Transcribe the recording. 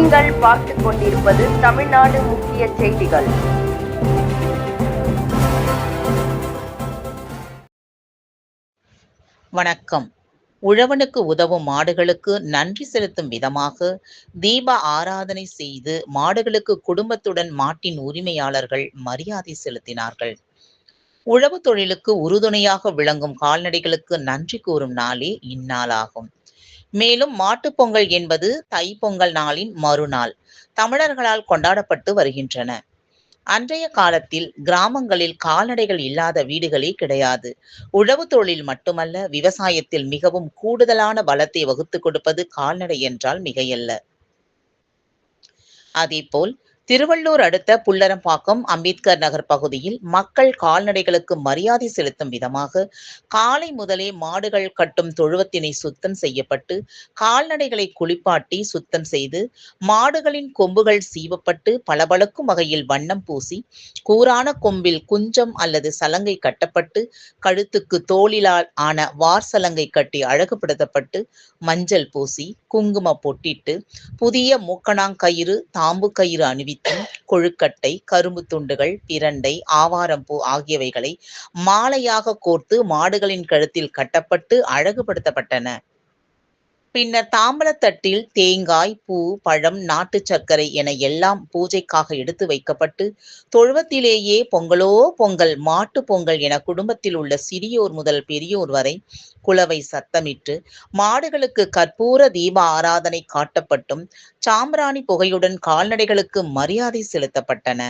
நீங்கள் பார்த்துக் கொண்டிருப்பது தமிழ்நாடு முக்கிய செய்திகள். வணக்கம். உழவனுக்கு உதவும் மாடுகளுக்கு நன்றி செலுத்தும் விதமாக தீப ஆராதனை செய்து மாடுகளுக்கு குடும்பத்துடன் மாட்டின் உரிமையாளர்கள் மரியாதை செலுத்தினார்கள். உழவு தொழிலுக்கு உறுதுணையாக விளங்கும் கால்நடைகளுக்கு நன்றி கூறும் நாளே இந்நாளாகும். மேலும் மாட்டுப் பொங்கல் என்பது தைப்பொங்கல் நாளின் மறுநாள் தமிழர்களால் கொண்டாடப்பட்டு வருகின்றன. அன்றைய காலத்தில் கிராமங்களில் கால்நடைகள் இல்லாத வீடுகளே கிடையாது. உழவு தொழில் மட்டுமல்ல, விவசாயத்தில் மிகவும் கூடுதலான வளத்தை வகுத்துக் கொடுப்பது கால்நடை என்றால் மிகையல்ல. அதேபோல் திருவள்ளூர் அடுத்த புல்லரம்பாக்கம் அம்பேத்கர் நகர் பகுதியில் மக்கள் கால்நடைகளுக்கு மரியாதை செலுத்தும் விதமாக காலை முதலே மாடுகள் கட்டும் தொழுவத்தினை சுத்தம் செய்யப்பட்டு கால்நடைகளை குளிப்பாட்டி சுத்தம் செய்து மாடுகளின் கொம்புகள் சீவப்பட்டு பளபளக்கும் வகையில் வண்ணம் பூசி கூரான கொம்பில் குஞ்சம் அல்லது சலங்கை கட்டப்பட்டு கழுத்துக்கு தோளிலால் ஆன வார் சலங்கை கட்டி அழகுபடுத்தப்பட்டு மஞ்சள் பூசி குங்கும பொட்டிட்டு புதிய மூக்கணாங்கயிறு தாம்பு கயிறு அணிவித்து கொழுக்கட்டை கரும்பு துண்டுகள் பிரண்டை ஆவாரம்பூ ஆகியவைகளை மாலையாக கோர்த்து மாடுகளின் கழுத்தில் கட்டப்பட்டு அழகுபடுத்தப்பட்டன. பின்னர் தாம்பலத்தட்டில் தேங்காய் பூ பழம் நாட்டு சர்க்கரை என எல்லாம் பூஜைக்காக எடுத்து வைக்கப்பட்டு தொழுவத்திலேயே பொங்கலோ பொங்கல் மாட்டு பொங்கல் என குடும்பத்தில் உள்ள சிறியோர் முதல் பெரியோர் வரை குலவை சத்தமிட்டு மாடுகளுக்கு கற்பூர தீப ஆராதனை காட்டப்பட்டும் சாம்பிராணி புகையுடன் கால்நடைகளுக்கு மரியாதை செலுத்தப்பட்டன.